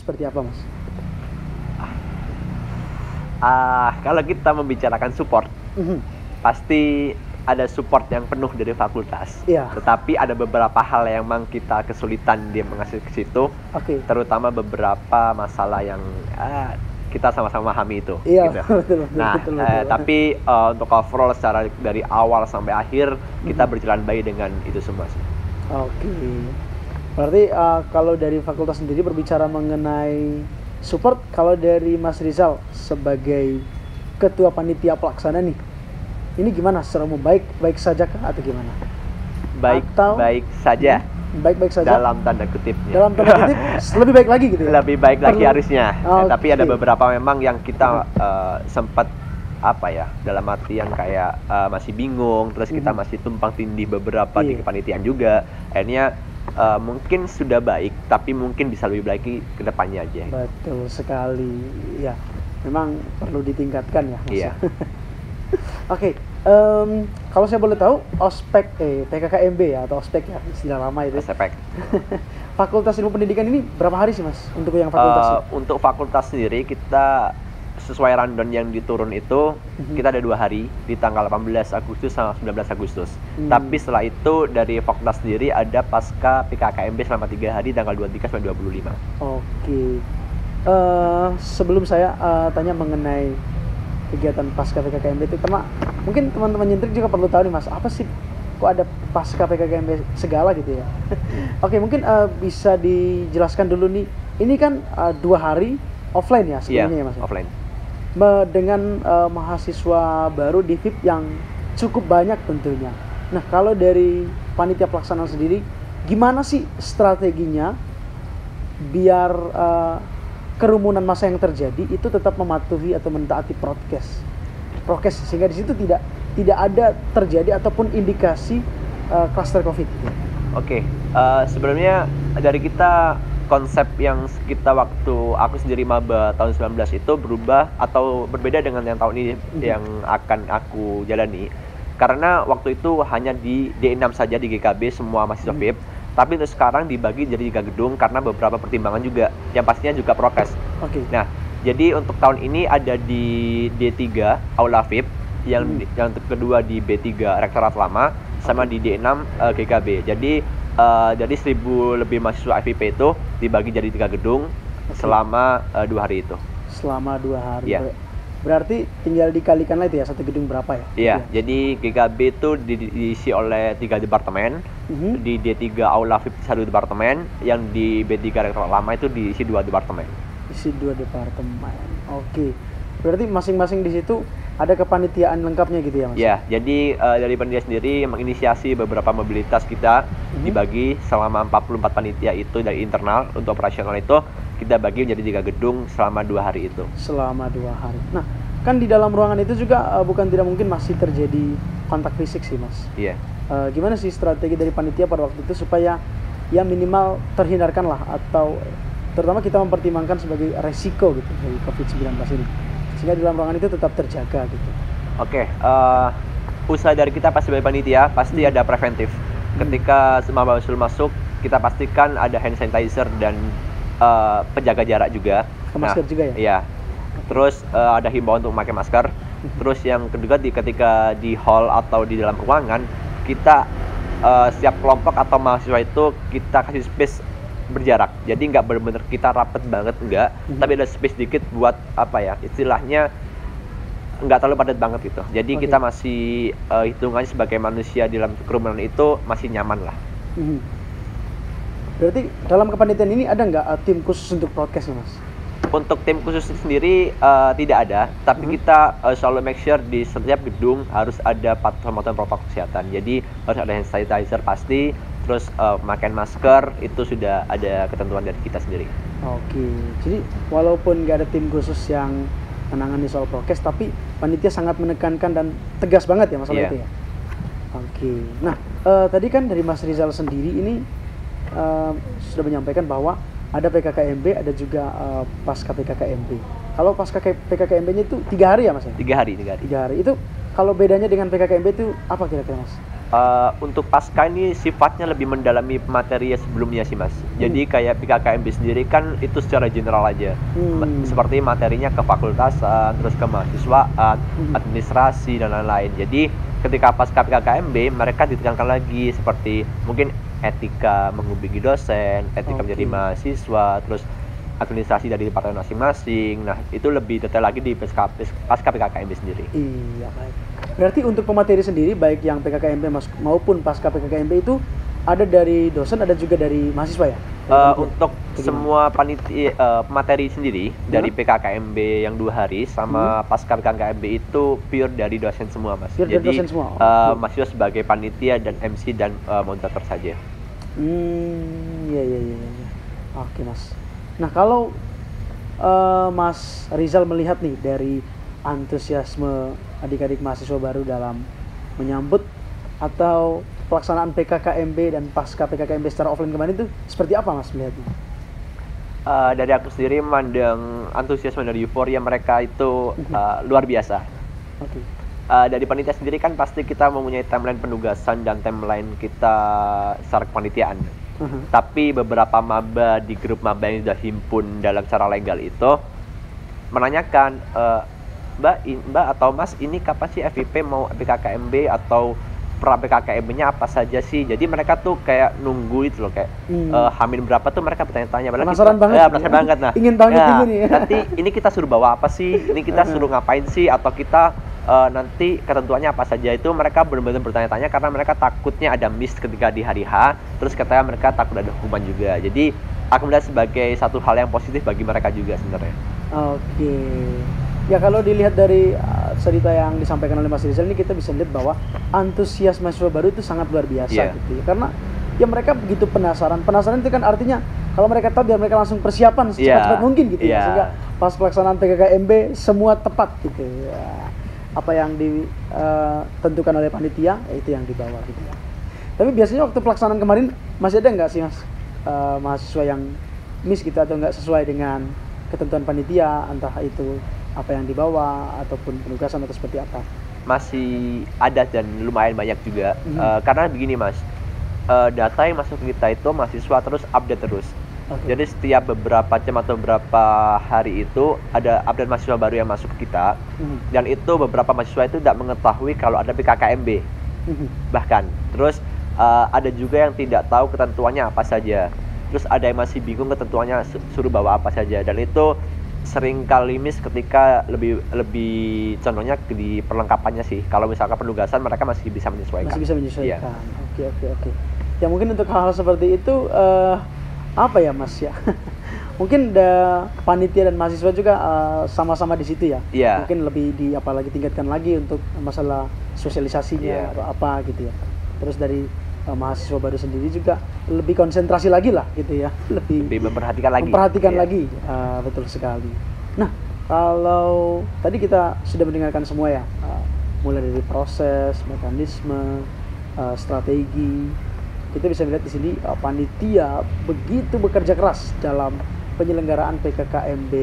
seperti apa, Mas? Kalau kita membicarakan support, pasti ada support yang penuh dari fakultas. Iya. Tetapi ada beberapa hal yang memang kita kesulitan dia mengasih ke situ, Oke. terutama beberapa masalah yang kita sama-sama pahami itu. Iya, Gitu. betul. Nah, tapi untuk overall secara dari awal sampai akhir kita berjalan baik dengan itu semua sih. Oke. Berarti kalau dari fakultas sendiri berbicara mengenai support, kalau dari Mas Rizal sebagai ketua panitia pelaksana nih, ini gimana secara umum, baik saja kah atau gimana? Baik saja. Baik saja. Dalam tanda kutipnya. Dalam tanda kutip lebih baik lagi gitu ya. Lebih baik lagi harusnya. Okay. Tapi ada beberapa memang yang kita sempat dalam arti yang kayak masih bingung, terus kita masih tumpang tindih beberapa di kepanitiaan juga. Akhirnya mungkin sudah baik, tapi mungkin bisa lebih baik ke depannya aja. Betul sekali. Ya, memang perlu ditingkatkan ya, Mas. Iya. Oke, kalau saya boleh tahu, ospek PKKMB ya, atau ospek ya, istilah lama itu. Ospek. Fakultas Ilmu Pendidikan ini berapa hari sih, Mas, untuk yang fakultas? Untuk fakultas sendiri kita sesuai rundown yang diturun itu kita ada 2 hari, di tanggal 18 Agustus sama 19 Agustus. Tapi setelah itu dari fakultas sendiri ada pasca PKKMB selama 3 hari, tanggal 23 sampai 25. Oke. Sebelum saya tanya mengenai kegiatan pasca PKKMB itu, mungkin teman-teman nyentrik juga perlu tahu nih, Mas, apa sih kok ada pasca PKKMB segala gitu ya. Oke, mungkin bisa dijelaskan dulu nih, ini kan 2 hari offline ya sebelumnya ya, Mas? Offline. Dengan mahasiswa baru di FIP yang cukup banyak tentunya. Nah, kalau dari panitia pelaksana sendiri, gimana sih strateginya biar kerumunan massa yang terjadi itu tetap mematuhi atau mentaati prokes sehingga di situ tidak ada terjadi ataupun indikasi kluster COVID gitu. Oke, sebenarnya dari kita konsep yang kita waktu aku sendiri maba tahun 19 itu berubah atau berbeda dengan yang tahun ini yang akan aku jalani. Karena waktu itu hanya di D6 saja di GKB semua mahasiswa FIP. Tapi untuk sekarang dibagi jadi 3 gedung karena beberapa pertimbangan juga, yang pastinya juga prokes. Oke. Nah, jadi untuk tahun ini ada di D3 Aula FIP, yang kedua di B3 Rektorat Lama, sama di D6 GKB. Jadi dari 1.000 lebih mahasiswa FIP itu dibagi jadi 3 gedung selama 2 hari itu. Selama 2 hari. Yeah. Berarti tinggal dikalikan lah itu ya, satu gedung berapa ya? Iya, jadi GKB itu diisi oleh 3 departemen. Di D3 Aula FIP 1 departemen, yang di B3 Rektorat Lama itu diisi 2 departemen. Isi 2 departemen. Oke. Berarti masing-masing di situ ada kepanitiaan lengkapnya gitu ya, Mas? Ya, jadi dari panitia sendiri menginisiasi beberapa mobilitas kita dibagi selama 44 panitia itu dari internal. Untuk operasional itu kita bagi menjadi 3 gedung selama 2 hari itu. Selama 2 hari. Nah, kan di dalam ruangan itu juga bukan tidak mungkin masih terjadi kontak fisik sih, Mas. Iya. Gimana sih strategi dari panitia pada waktu itu supaya ya minimal terhindarkan lah, atau terutama kita mempertimbangkan sebagai resiko gitu dari COVID-19 ini, sehingga di dalam ruangan itu tetap terjaga gitu. Oke, usaha dari kita pasti sebagai panitia pasti ada preventif. Ketika semua mahasiswa masuk, kita pastikan ada hand sanitizer dan penjaga jarak juga. Masker juga ya? Iya. Terus ada himbauan untuk memakai masker. Terus yang kedua ketika di hall atau di dalam ruangan, kita setiap kelompok atau mahasiswa itu kita kasih space berjarak. Jadi nggak benar-benar kita rapet banget, enggak. Tapi ada space dikit buat istilahnya nggak terlalu padat banget gitu. Jadi kita masih hitungannya sebagai manusia di dalam kerumunan itu masih nyaman lah. Berarti dalam kepanitiaan ini ada nggak tim khusus untuk prokes, Mas? Untuk tim khusus sendiri tidak ada, tapi kita selalu make sure di setiap gedung harus ada patuhan protokol kesehatan. Jadi harus ada hand sanitizer pasti, terus memakai masker itu sudah ada ketentuan dari kita sendiri. Oke, jadi walaupun nggak ada tim khusus yang menangani soal prokes, tapi panitia sangat menekankan dan tegas banget ya masalah itu ya. Oke, nah tadi kan dari Mas Rizal sendiri ini sudah menyampaikan bahwa ada PKKMB, ada juga pasca PKKMB. Kalau pasca PKKMB-nya itu 3 hari ya, Mas? 3 hari. 3 hari. Itu kalau bedanya dengan PKKMB itu apa kira-kira, Mas? Untuk pasca ini sifatnya lebih mendalami materi sebelumnya sih Mas. Jadi kayak PKKMB sendiri kan itu secara general aja. Seperti materinya ke fakultasan, terus ke mahasiswaan, administrasi dan lain-lain. Jadi ketika pasca PKKMB mereka ditekankan lagi seperti mungkin etika menghubungi dosen, etika menjadi mahasiswa, terus administrasi dari departemen masing-masing. Nah, itu lebih detail lagi di pasca PKKMB sendiri. Iya, baik. Berarti untuk pemateri sendiri baik yang PKKMB maupun pasca PKKMB itu ada dari dosen, ada juga dari mahasiswa ya? Untuk semua panitia materi sendiri dari PKKMB yang 2 hari sama pasca PKKMB itu pure dari dosen semua Mas. Pure Jadi dari dosen semua. mahasiswa sebagai panitia dan MC dan moderator saja. Iya. Oke Mas. Nah kalau Mas Rizal melihat nih dari antusiasme adik-adik mahasiswa baru dalam menyambut atau pelaksanaan PKKMB dan pasca PKKMB secara offline kemarin itu seperti apa Mas melihatnya? Dari aku sendiri memandang antusiasme dari euforia mereka itu luar biasa. Oke. Dari panitia sendiri kan pasti kita mempunyai timeline penugasan dan timeline kita secara kepanitiaan. Tapi beberapa maba di grup maba yang sudah himpun dalam cara legal itu menanyakan, Mbak atau Mas ini kapan sih FIP mau PKKMB atau pra PKKMB-nya apa saja sih? Jadi mereka tuh kayak nunggu itu loh, kayak Hamin berapa tuh mereka bertanya-tanya. Penasaran banget. Penasaran banget. Nah, ingin tahu ini nih. Nanti ini kita suruh bawa apa sih? Ini kita suruh ngapain sih? Atau kita nanti ketentuannya apa saja? Itu mereka benar-benar bertanya-tanya karena mereka takutnya ada miss ketika di hari H. Terus katanya mereka takut ada hukuman juga. Jadi aku melihat sebagai satu hal yang positif bagi mereka juga sebenarnya. Oke. Ya kalau dilihat dari cerita yang disampaikan oleh Mas Rizal ini kita bisa lihat bahwa antusias mahasiswa baru itu sangat luar biasa gitu ya. Karena ya mereka begitu penasaran. Penasaran itu kan artinya kalau mereka tahu biar mereka langsung persiapan secepat mungkin gitu ya. Sehingga pas pelaksanaan PKKMB semua tepat gitu ya. Apa yang ditentukan oleh panitia itu yang dibawa gitu ya. Tapi biasanya waktu pelaksanaan kemarin masih ada nggak sih Mas mahasiswa yang miss gitu atau nggak sesuai dengan ketentuan panitia, entah itu apa yang dibawa ataupun penugasan atau seperti apa? Masih ada dan lumayan banyak juga. Karena begini Mas, data yang masuk ke kita itu mahasiswa terus update terus. Jadi setiap beberapa jam atau beberapa hari itu ada update mahasiswa baru yang masuk ke kita. Dan itu beberapa mahasiswa itu tidak mengetahui kalau ada PKKMB. Bahkan terus ada juga yang tidak tahu ketentuannya apa saja. Terus ada yang masih bingung ketentuannya suruh bawa apa saja. Dan itu sering kali miss ketika lebih contohnya di perlengkapannya sih. Kalau misalkan penugasan mereka masih bisa menyesuaikan. Masih bisa menyesuaikan. Oke. Ya mungkin untuk hal-hal seperti itu apa ya Mas ya? Mungkin panitia dan mahasiswa juga sama-sama di situ ya. Mungkin lebih apalagi tingkatkan lagi untuk masalah sosialisasinya atau apa gitu ya. Terus dari mahasiswa baru sendiri juga lebih konsentrasi lagi lah gitu ya, lebih memperhatikan lagi. Betul sekali. Nah kalau tadi kita sudah mendengarkan semua ya, mulai dari proses, mekanisme, strategi, kita bisa melihat di sini panitia begitu bekerja keras dalam penyelenggaraan PKKMB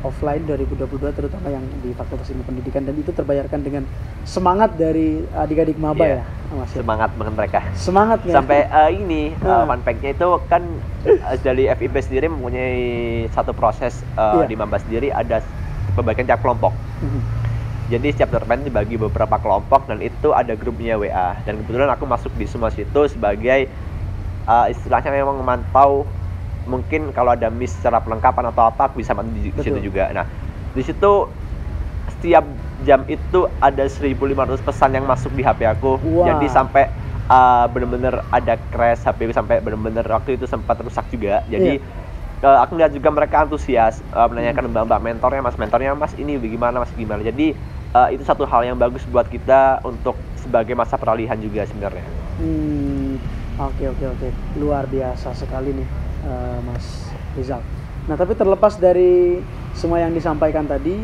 offline 2022 terutama yang di Fakultas Ilmu Pendidikan, dan itu terbayarkan dengan semangat dari adik-adik maba ya Mas. Semangat banget mereka. Semangatnya. Sampai fun fact-nya itu kan dari FIP sendiri mempunyai satu proses di maba sendiri ada pembagian tiap kelompok. Jadi setiap departemen dibagi beberapa kelompok dan itu ada grupnya WA. Dan kebetulan aku masuk di semua situ sebagai istilahnya memang memantau. Mungkin kalau ada miss secara pelengkapan atau apa aku bisa bantu di situ juga. Nah, di situ setiap jam itu ada 1.500 pesan yang masuk di HP aku. Jadi sampai benar-benar ada crash HP sampai benar-benar waktu itu sempat rusak juga. Jadi aku lihat juga mereka antusias menanyakan mbak mentornya mas ini bagaimana mas gimana. Jadi itu satu hal yang bagus buat kita untuk sebagai masa peralihan juga sebenarnya. Oke. Luar biasa sekali nih Mas Rizal. Nah tapi terlepas dari semua yang disampaikan tadi,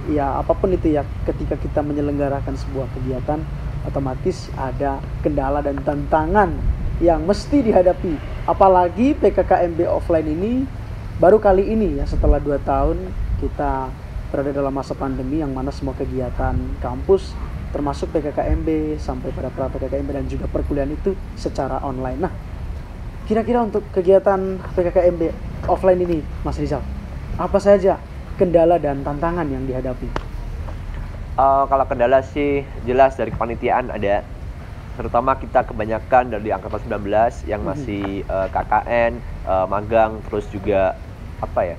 ya apapun itu ya, ketika kita menyelenggarakan sebuah kegiatan otomatis ada kendala dan tantangan yang mesti dihadapi. Apalagi PKKMB offline ini baru kali ini ya, setelah 2 tahun kita berada dalam masa pandemi yang mana semua kegiatan kampus termasuk PKKMB sampai pada pra PKKMB dan juga perkuliahan itu secara online. Nah, kira-kira untuk kegiatan PKKMB offline ini, Mas Rizal, apa saja kendala dan tantangan yang dihadapi? Kalau kendala sih jelas dari kepanitiaan ada, terutama kita kebanyakan dari angkatan 19 yang masih KKN, magang, terus juga apa ya,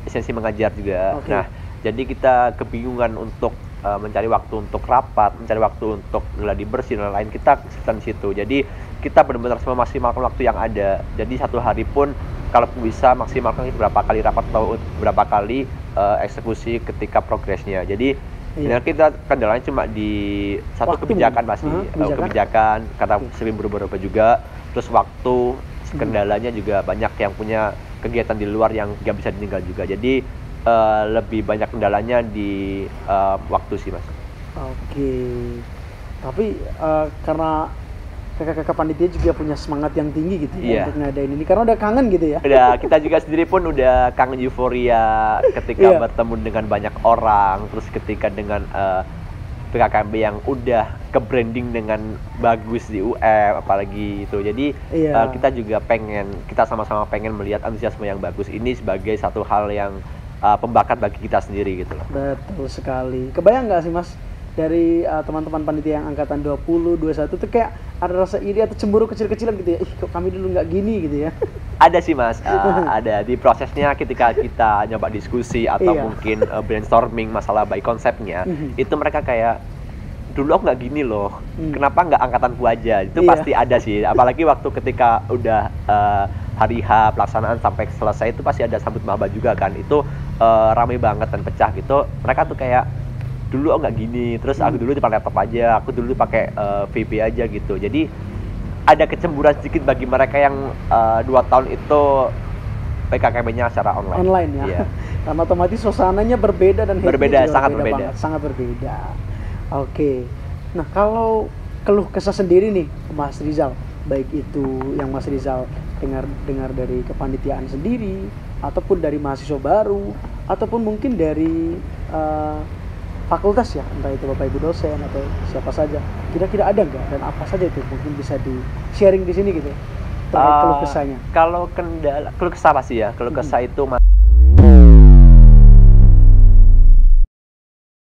esensi mengajar juga. Oke. Nah, jadi kita kebingungan untuk mencari waktu untuk rapat, mencari waktu untuk gladi bersih dan lain, kita kesulitan di situ. Jadi kita benar-benar memaksimalkan waktu yang ada. Jadi satu hari pun kalau bisa maksimalkan itu berapa kali rapat atau berapa kali eksekusi ketika progresnya. Jadi Iya. kita kendalanya cuma di satu Waktu kebijakan mungkin. pasti, kebijakan karena sering berubah-ubah juga. Terus waktu, kendalanya juga banyak yang punya kegiatan di luar yang nggak bisa ditinggal juga. Jadi lebih banyak kendalanya di waktu sih, Mas. Oke. Tapi karena kakak-kakak panitia juga punya semangat yang tinggi gitu ya Iya. untuk ngadain ini karena udah kangen gitu ya. Udah, kita juga sendiri pun udah kangen euforia ketika Iya. bertemu dengan banyak orang, terus ketika dengan PKKMB yang udah ke branding dengan bagus di UM apalagi itu. Jadi Iya. kita sama-sama pengen melihat antusiasme yang bagus ini sebagai satu hal yang pembakat bagi kita sendiri gitu loh. Betul sekali. Kebayang nggak sih Mas dari teman-teman panitia yang angkatan 20, 21 tuh kayak ada rasa iri atau cemburu kecil-kecilan gitu ya. Ih, kok kami dulu nggak gini gitu ya. Ada sih, Mas, ada di prosesnya ketika kita nyoba diskusi atau Iya. mungkin brainstorming masalah by konsepnya, itu mereka kayak dulu aku nggak gini loh, kenapa nggak angkatanku aja? Itu Iya. pasti ada sih, apalagi waktu ketika udah hari H pelaksanaan sampai selesai itu pasti ada sambut maba juga kan, itu ramai banget dan pecah gitu. Mereka tuh kayak dulu aku nggak gini, terus aku dulu pakai laptop aja, aku dulu pakai VB aja gitu. Jadi ada kecemburuan sedikit bagi mereka yang 2 tahun itu PKKMB-nya secara online. Online ya. Iya. Karena otomatis suasananya berbeda dan hate-nya Berbeda, juga sangat berbeda. banget, sangat berbeda. Oke. Nah, kalau keluh kesah sendiri nih Mas Rizal, baik itu yang Mas Rizal dengar dari kepanitiaan sendiri ataupun dari mahasiswa baru ataupun mungkin dari fakultas ya, entah itu Bapak Ibu dosen atau siapa saja. Kira-kira ada nggak dan apa saja itu mungkin bisa di sharing di sini gitu terkait keluh kesahnya. Kalau keluh kesah pasti ya, keluh kesah itu